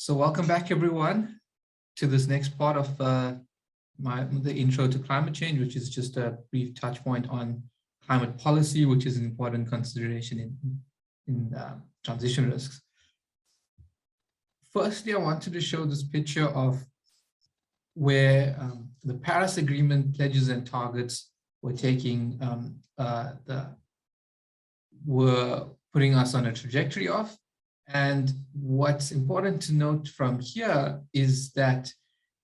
So welcome back, everyone, to this next part of the intro to climate change, which is just a brief touch point on climate policy, which is an important consideration in transition risks. Firstly, I wanted to show this picture of where the Paris Agreement pledges and targets were were putting us on a trajectory of. And what's important to note from here is that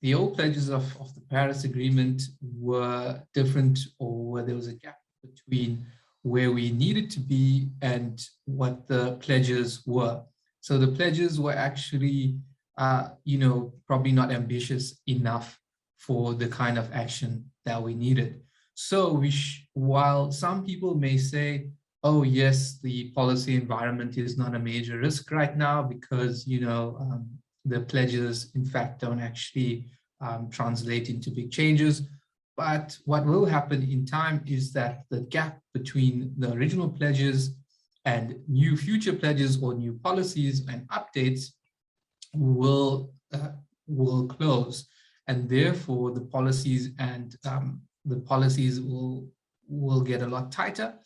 the old pledges of the Paris Agreement were different, or where there was a gap between where we needed to be and what the pledges were. So the pledges were actually, probably not ambitious enough for the kind of action that we needed. So while some people may say, oh yes, the policy environment is not a major risk right now because, the pledges, in fact, don't actually translate into big changes. But what will happen in time is that the gap between the original pledges and new future pledges or new policies and updates will close. And therefore, the policies will get a lot tighter,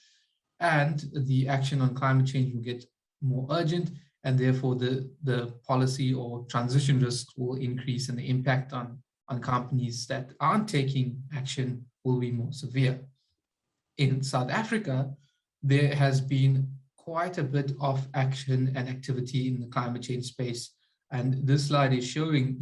and the action on climate change will get more urgent, and therefore the policy or transition risks will increase, and the impact on companies that aren't taking action will be more severe. In South Africa, there has been quite a bit of action and activity in the climate change space. And this slide is showing,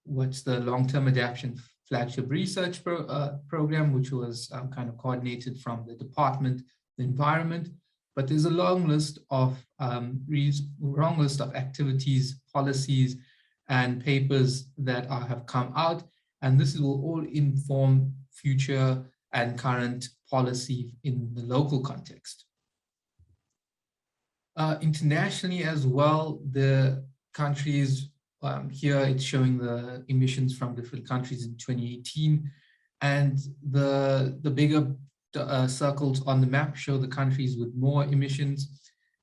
what's the long-term adaptation flagship research program, which was kind of coordinated from the Department of the Environment. But there's a long list of activities, policies, and papers that have come out, and this will all inform future and current policy in the local context. Internationally as well, the countries, here it's showing the emissions from different countries in 2018, and the bigger circles on the map show the countries with more emissions.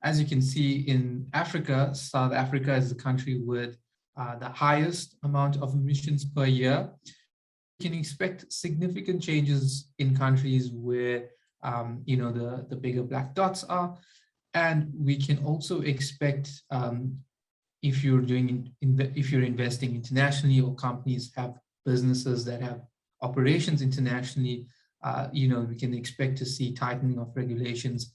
As you can see in Africa, South Africa is the country with the highest amount of emissions per year. You can expect significant changes in countries where the bigger black dots are, and we can also expect if you're investing internationally, or companies have businesses that have operations internationally, we can expect to see tightening of regulations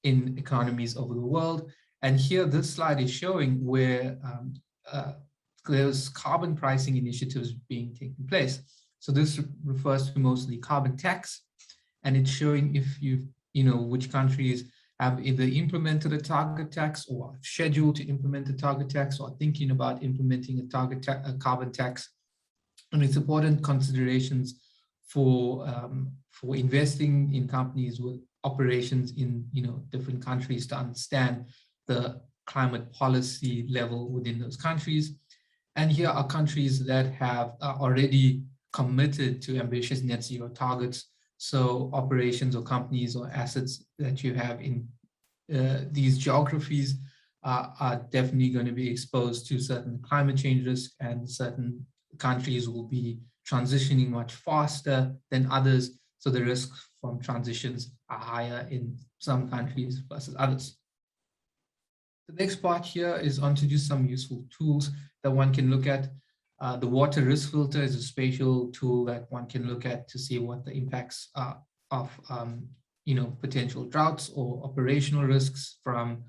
in economies over the world. And here, this slide is showing where there's carbon pricing initiatives being taken place. So this refers to mostly carbon tax, and it's showing which countries have either implemented a target tax or are scheduled to implement a target tax, or thinking about implementing a carbon tax. And it's important considerations for investing in companies with operations in different countries to understand the climate policy level within those countries. And here are countries that have already committed to ambitious net zero targets. So operations or companies or assets that you have in these geographies are definitely going to be exposed to certain climate change risk, and certain countries will be transitioning much faster than others. So the risks from transitions are higher in some countries versus others. The next part here is on to just some useful tools that one can look at. The water risk filter is a spatial tool that one can look at to see what the impacts are of potential droughts or operational risks from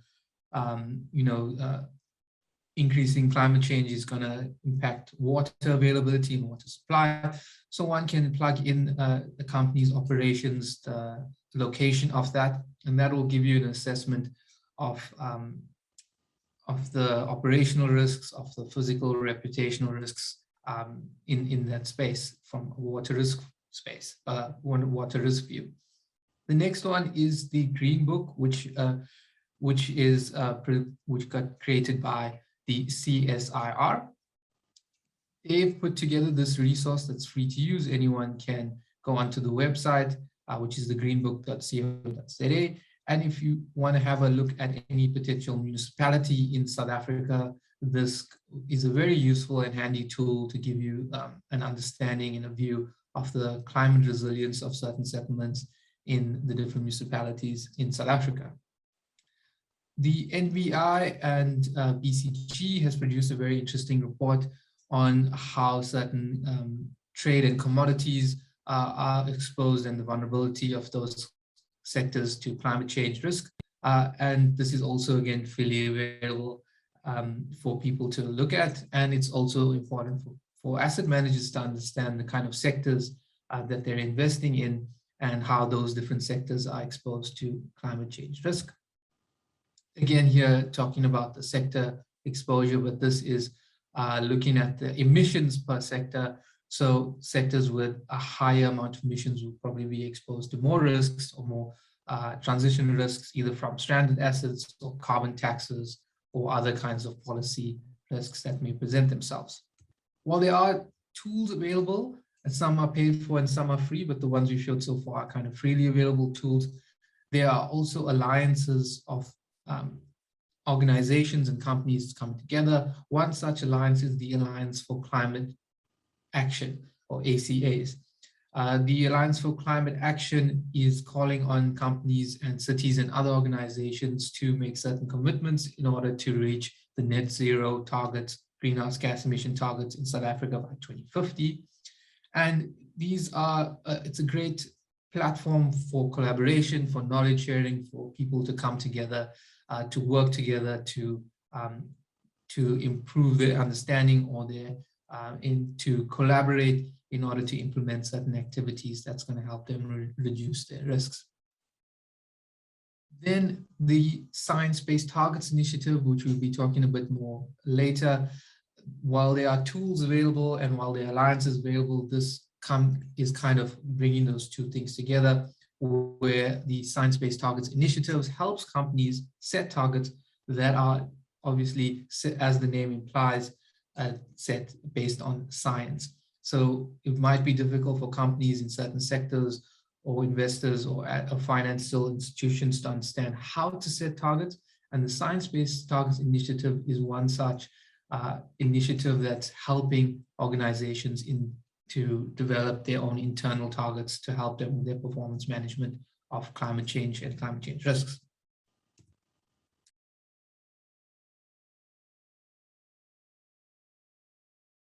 increasing climate change is going to impact water availability and water supply. So one can plug in the company's operations, the location of that, and that will give you an assessment of the operational risks, of the physical reputational risks in that space from a water risk space, water risk view. The next one is the Green Book, which got created by the CSIR. They've put together this resource that's free to use. Anyone can go onto the website, which is thegreenbook.co.za. And if you want to have a look at any potential municipality in South Africa this is a very useful and handy tool to give you an understanding and a view of the climate resilience of certain settlements in the different municipalities in South Africa. The NVI and BCG has produced a very interesting report on how certain trade and commodities are exposed and the vulnerability of those sectors to climate change risk. And this is also, again, freely available for people to look at. And it's also important for asset managers to understand the kind of sectors that they're investing in and how those different sectors are exposed to climate change risk. Again, here talking about the sector exposure, but this is looking at the emissions per sector. So sectors with a higher amount of emissions will probably be exposed to more risks or more transition risks, either from stranded assets or carbon taxes or other kinds of policy risks that may present themselves. While there are tools available, and some are paid for and some are free, but the ones we showed so far are kind of freely available tools, there are also alliances of organizations and companies come together. One such alliance is the Alliance for Climate Action, or ACAs. The Alliance for Climate Action is calling on companies and cities and other organizations to make certain commitments in order to reach the net zero targets, greenhouse gas emission targets in South Africa by 2050. And these are, it's a great platform for collaboration, for knowledge sharing, for people to come together, to work together to improve their understanding or their to collaborate in order to implement certain activities that's going to help them reduce their risks. Then the Science-Based Targets Initiative, which we'll be talking a bit more later. While there are tools available and while there are alliances available, this is kind of bringing those two things together, where the Science-Based Targets Initiatives helps companies set targets that are obviously, as the name implies, set based on science. So it might be difficult for companies in certain sectors or investors or financial institutions to understand how to set targets. And the Science-Based Targets Initiative is one such initiative that's helping organizations to develop their own internal targets to help them with their performance management of climate change and climate change risks.